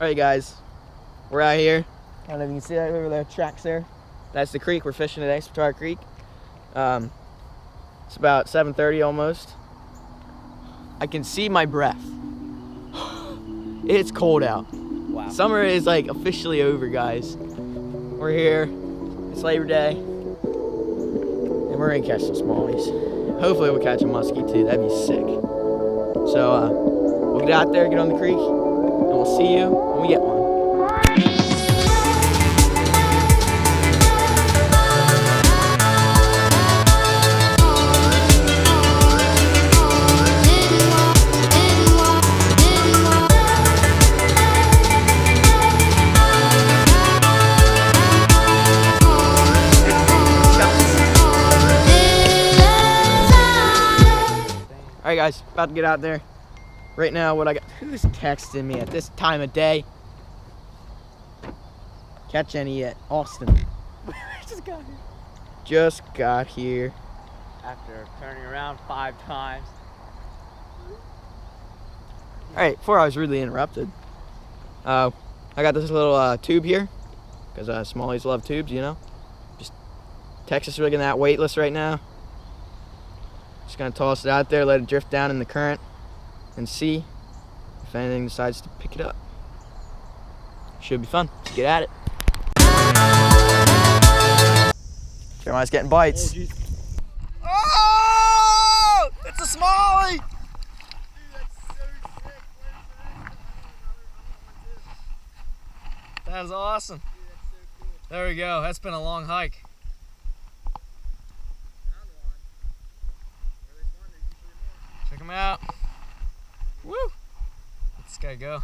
Alright guys, we're out here. I don't know if you can see that over there, tracks there. That's the creek we're fishing today, Spatara Creek. It's about 7:30 almost. I can see my breath. It's cold out. Wow. Summer is like officially over, guys. We're here, it's Labor Day, and we're gonna catch some smallies. Hopefully we'll catch a muskie too, that'd be sick. So we'll get out there, get on the creek, and we'll see you when we get one. Alright guys, about to get out there. Right now, what I got, who's texting me at this time of day? Catch any yet? Austin. Just got here. Just got here. After turning around 5 times. Alright, before I was rudely interrupted, I got this little tube here, because smallies love tubes, you know? Just Texas rigging that weightless right now. Just gonna toss it out there, let it drift down in the current, and see if anything decides to pick it up. Should be fun. Let's get at it. Jeremiah's getting bites. Oh! It's a smallie! Dude, that's so sick. That is awesome. Dude, that's so cool. There we go. That's been a long hike. Check him out. Woo! Let this guy go.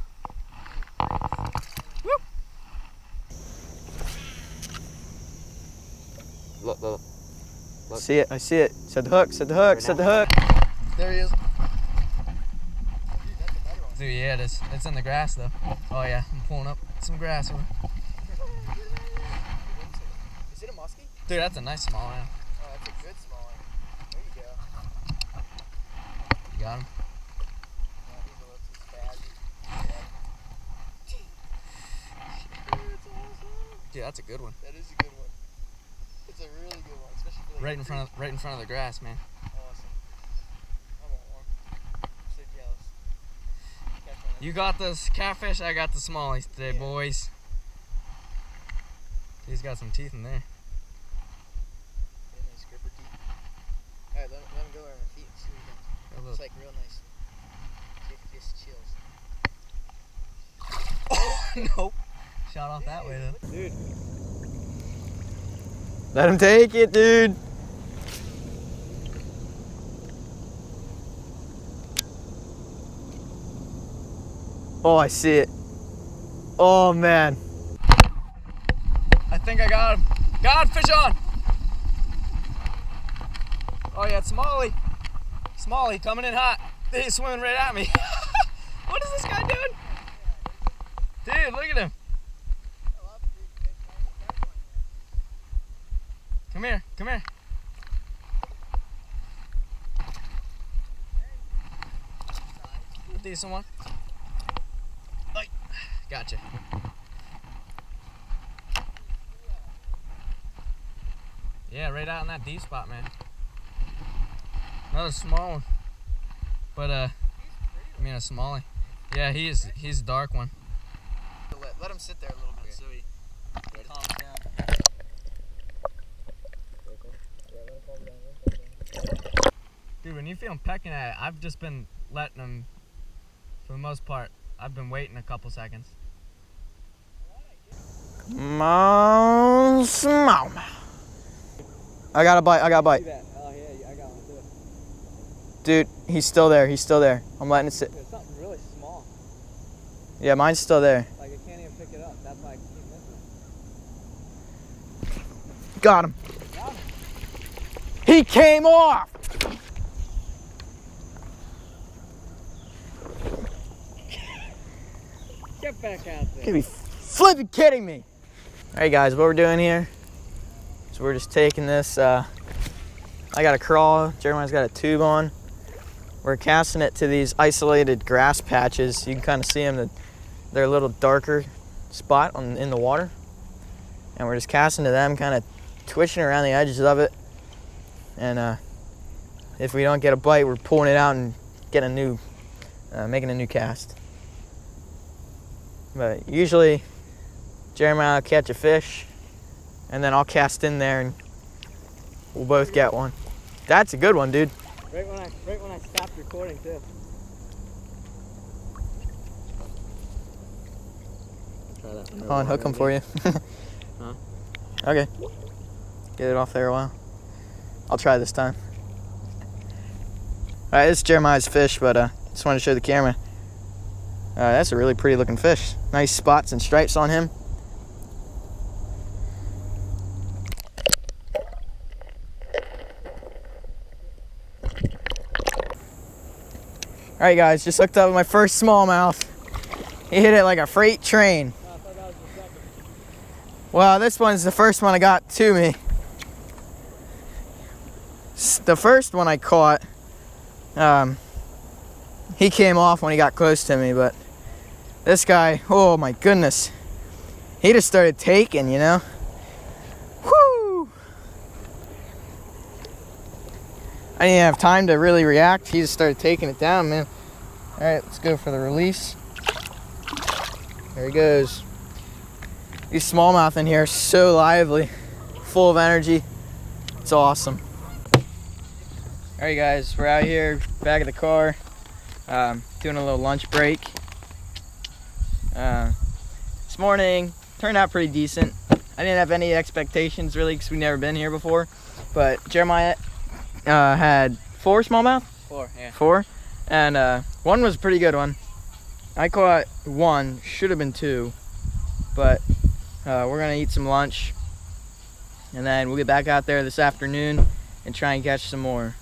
Woo! Look. See it, I see it. Set the hook, set the hook, set the hook. There he is. Dude, yeah, it is. It's in the grass though. Oh yeah, I'm pulling up some grass. Over. Is it a muskie? Dude, that's a nice small one. Oh, that's a good small one. There you go. You got him? Dude, that's a good one. That is a good one. It's a really good one, especially for like right in front of the grass, man. Awesome. I want one. I'm so jealous. You got this catfish, I got the smallies today, yeah. Boys. He's got some teeth in there. Yeah, nice gripper teeth. Alright, let him go around my feet and see what he does. It's like real nice. See if he just chills. Oh, nope. Shot off that way though. Dude. Let him take it, dude. Oh, I see it. Oh, man. I think I got him. Got him, fish on. Oh, yeah, it's Smallie. Smallie coming in hot. He's swimming right at me. What is this guy doing? Dude, look at him. Come here, come here. A decent one. Gotcha. Yeah, right out in that deep spot, man. Another small one. But I mean a smallie. Yeah, he's a dark one. Let him sit there a little bit so he calms down. Dude, when you feel him pecking at it, I've just been letting him, for the most part, I've been waiting a couple seconds. Come on, smallmouth. I got a bite, I got a bite. Oh, yeah, I got one too. Dude, he's still there, he's still there. I'm letting it sit. Dude, it's something really small. Yeah, mine's still there. Like, I can't even pick it up. That's why I keep missing it. Got him. He came off! Get back out there. You gotta be flipping kidding me. All right, guys, what we're doing here is we're just taking this, I got a crawl, Jeremiah's got a tube on. We're casting it to these isolated grass patches. You can kind of see them. The They're a little darker spot in the water. And we're just casting to them, kind of twitching around the edges of it. And if we don't get a bite, we're pulling it out and getting making a new cast. But usually Jeremiah will catch a fish and then I'll cast in there and we'll both get one. That's a good one, dude. Right when I stopped recording too. Try that. I'll unhook them for you. Huh? Okay. Get it off there a while. I'll try this time. Alright, this is Jeremiah's fish, but just wanted to show the camera. That's a really pretty looking fish. Nice spots and stripes on him. Alright guys, just hooked up with my first smallmouth. He hit it like a freight train. Oh, I thought that was the second. Well, this one's the first one I got to me. The first one I caught, he came off when he got close to me, but this guy, oh my goodness, he just started taking, you know. Whoo! I didn't have time to really react. He just started taking it down, man. All right, let's go for the release. There he goes. These smallmouth in here are so lively, full of energy. It's awesome. All right, guys, we're out here back at the car, doing a little lunch break. This morning turned out pretty decent. I didn't have any expectations really because we've never been here before, but Jeremiah had 4 smallmouth. 4, yeah. 4, and one was a pretty good one. I caught 1, should have been 2, but we're gonna eat some lunch, and then we'll get back out there this afternoon and try and catch some more.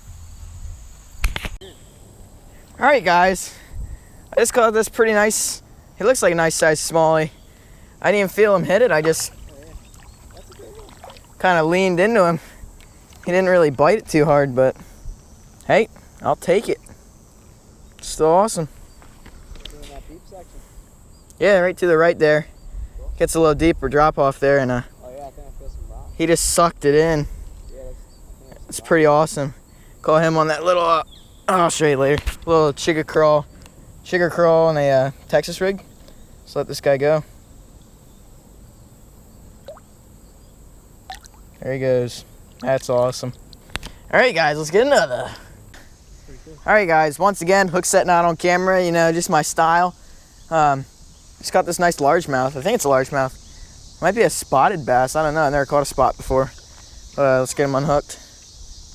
All right, guys, I just caught this pretty nice. He looks like a nice sized smallie. I didn't even feel him hit it. I just kind of leaned into him. He didn't really bite it too hard, but hey, I'll take it. It's still awesome. Doing that deep section. Yeah, right to the right there. Gets a little deeper drop off there, and Oh yeah, I think I feel some rock. he just sucked it in. Yeah, It's pretty awesome. Caught him on that little, I'll show you later. Little sugar crawl on a Texas rig. Let's let this guy go. There he goes. That's awesome. All right, guys, let's get another. pretty cool. All right, guys, once again, hook setting out on camera, you know, just my style. Just got this nice largemouth. I think it's a largemouth. Might be a spotted bass. I don't know. I never caught a spot before. Let's get him unhooked.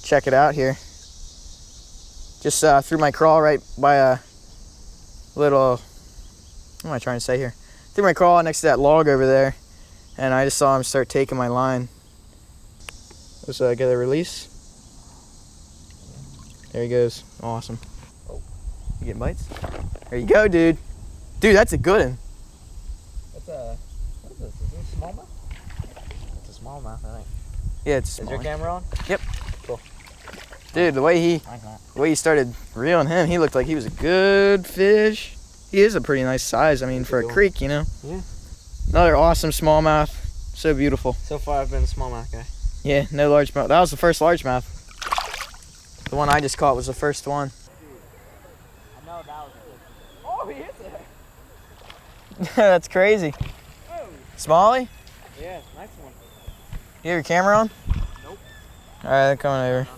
Check it out here. Just threw my crawl right by a little, what am I trying to say here? Threw my crawl next to that log over there, and I just saw him start taking my line. Let's get a release. There he goes. Awesome. Oh, you getting bites? There you go, dude. Dude, that's a good one. What is this? Is this a smallmouth? It's a smallmouth, I think. Yeah, it's Is small. your camera on? Yep. Cool. Dude, the way he started reeling him, he looked like he was a good fish. He is a pretty nice size. I mean, for a creek, you know. Yeah. Another awesome smallmouth. So beautiful. So far, I've been a smallmouth guy. Yeah, no largemouth. That was the first largemouth. The one I just caught was the first one. I know that was a good. Oh, he hit it. That's crazy. Oh. Smallie? Yeah, nice one. You have your camera on? Nope. All right, they're coming over.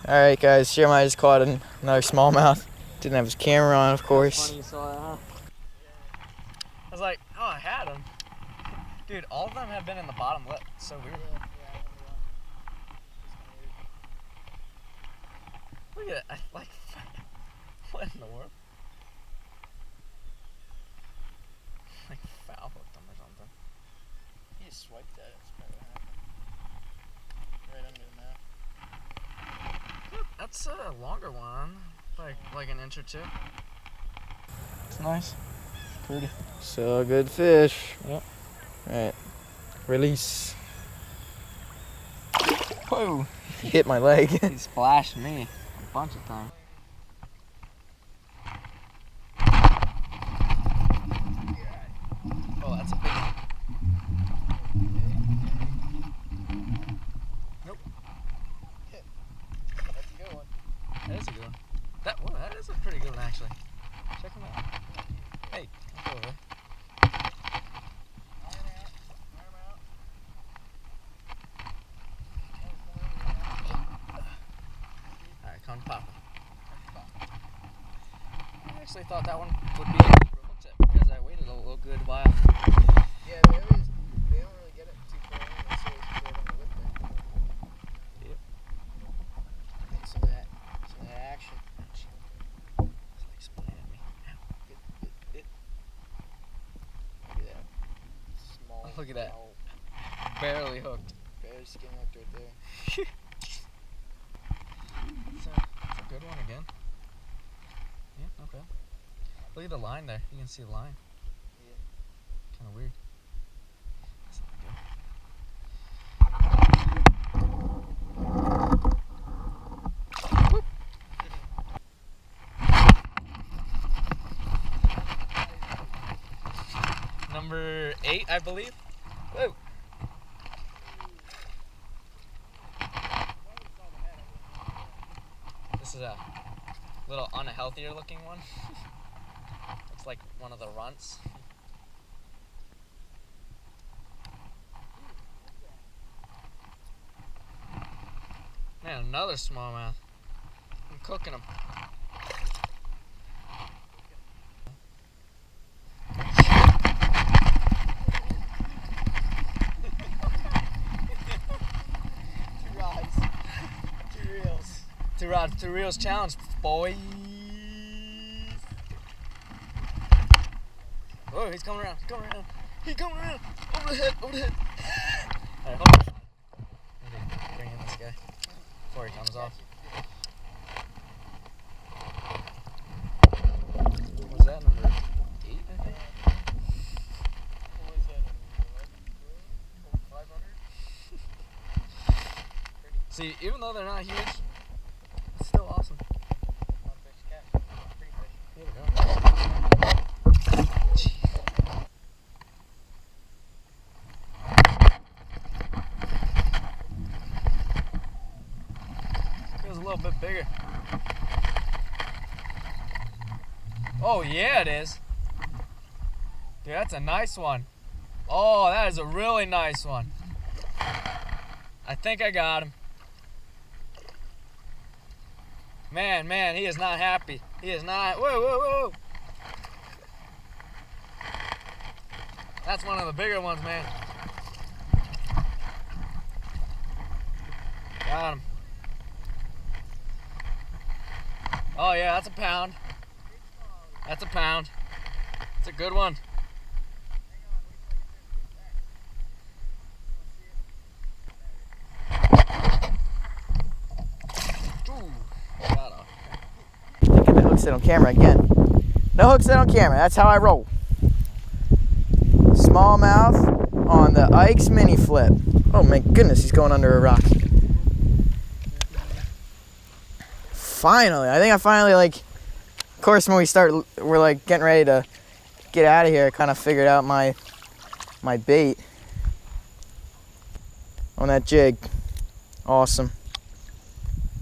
All right, guys. Jeremiah just caught another smallmouth. Didn't have his camera on, of course. Funny you saw that, huh? I was like, oh, I had him. Dude, all of them have been in the bottom lip. It's so weird. Look at it. Like, what in the world? Like, foul hooked them or something. He just swiped at it. That's probably what happened. Right under the mouth. That's a longer one. Like an inch or 2. It's nice. Pretty. So good fish. Yep. Alright. Release. Whoa. He hit my leg. He splashed me a bunch of times. thought that one would be a remote set because I waited a little good while. Yeah, they don't really get it too far in. They say it's short on the lip there. Yep. Get some of that action. It's like spinning at me. Look at that. Small. Look at that. Small, Barely hooked. barely skin hooked right there. It's a good one again. Yeah, okay. Look at the line there. You can see the line. Yeah. Kind of weird. That's not good. Whoop. Number 8, I believe. Whoa. This is a little unhealthier looking one. Looks like one of the runts. Man, another smallmouth. I'm cooking them. Two rods, two reels challenge, boys. Oh, he's coming around. He's coming around. He's coming around. Over the head. Over the head. Alright, hold on. I need to bring in this guy before he comes off. What was that, number 8, I think? What was that? 500? See, even though they're not huge, it's still awesome. One fish catch. Pretty fish. Here we go. Feels a little bit bigger. Oh yeah, it is. Dude, that's a nice one. Oh, that is a really nice one. I think I got him. Man, he is not happy. He is not. Whoa, whoa, whoa. That's one of the bigger ones, man. Got him. Oh yeah, that's a pound. That's a pound. It's a good one. Get the hook set on camera again. No hook set on camera. That's how I roll. Smallmouth on the Ike's mini flip. Oh my goodness, he's going under a rock. Finally, I think I finally of course when we're like getting ready to get out of here, I kind of figured out my bait on that jig. Awesome.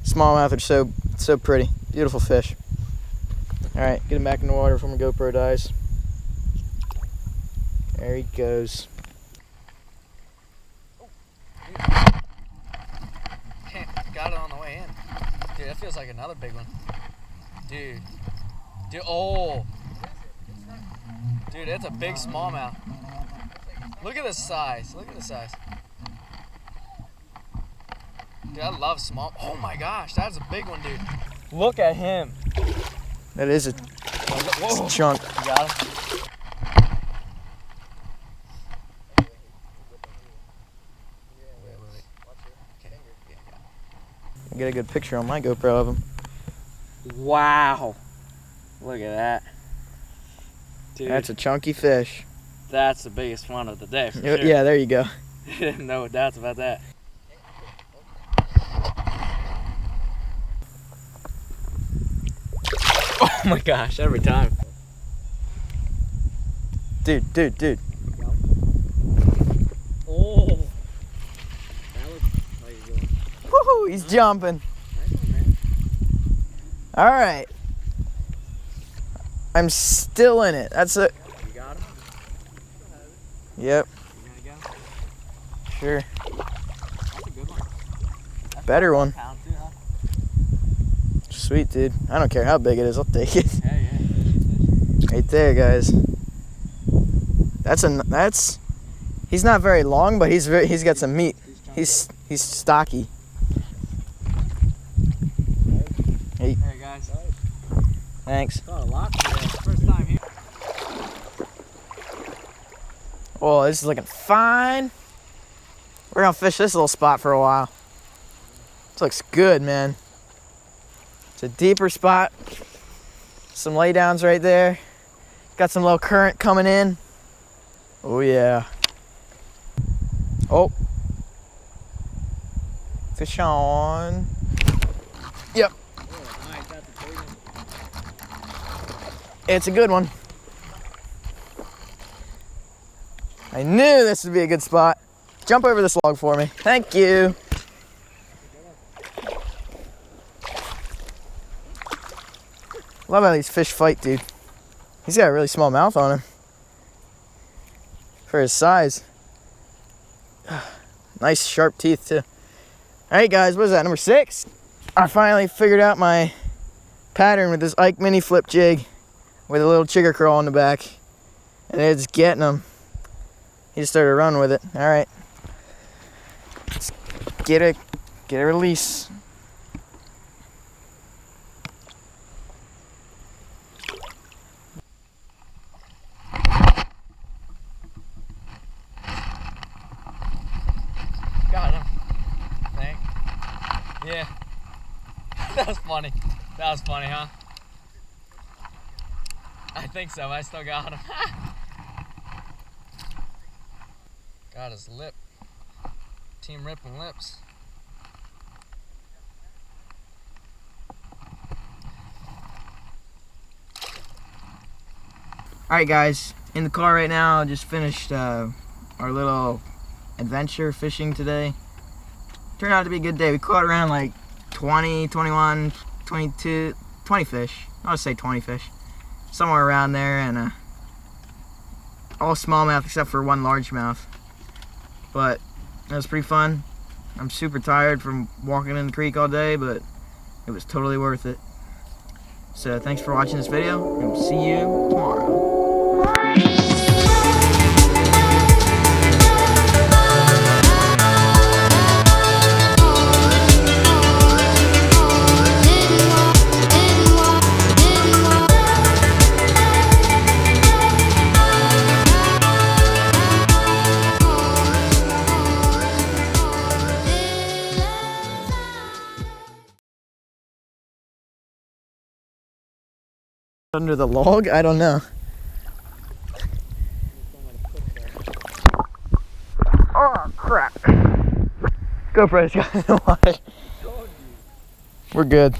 Smallmouth are so pretty. Beautiful fish. Alright, get him back in the water before my GoPro dies. There he goes. Got it on the way in. Dude, that feels like another big one. Dude, oh. Dude, that's a big smallmouth. Look at the size. Look at the size. Dude, I love small. Oh my gosh, that's a big one, dude. Look at him. That is a chunk. You got him? Get a good picture on my GoPro of him. Wow. Look at that. Dude, That's a chunky fish. that's the biggest one of the day for Yeah, sure. yeah, there you go. No doubts about that. Oh my gosh, every time. Dude. Oh. That looks like you're going. Woohoo, he's jumping. Nice one, man. All right. I'm still in it. That's it. You got him? Yep, You gonna go? sure. That's a good one. That's Better one. Pound too, huh? Sweet, dude. I don't care how big it is. I'll take it. Yeah. Right there, guys. He's not very long, but he's got some meat. He's stocky. Hey. Hey guys. Thanks. Caught a lot today. First time here. Oh, this is looking fine. We're gonna fish this little spot for a while. This looks good, man. It's a deeper spot. Some laydowns right there. Got some little current coming in. Oh yeah. Oh. Fish on. Yep. It's a good one. I knew this would be a good spot. Jump over this log for me. Thank you. Love how these fish fight, dude. He's got a really small mouth on him for his size. Nice sharp teeth too. All right, guys, what is that, number 6? I finally figured out my pattern with this Ike mini flip jig with a little chigger curl on the back, and it's getting him. He just started running with it. All right, let's get a release. Got him. Thank. Yeah. That was funny. That was funny, huh? I think so. I still got him. Got his lip. Team ripping lips. Alright guys, in the car right now. I just finished our little adventure fishing today. Turned out to be a good day. We caught around like 20, 21, 22, 20 fish. I would say 20 fish. Somewhere around there, and all smallmouth except for one largemouth. But it was pretty fun. I'm super tired from walking in the creek all day, but it was totally worth it. So thanks for watching this video, and we'll see you tomorrow. Under the log? I don't know. Oh crap. GoPro's got in the water. We're good.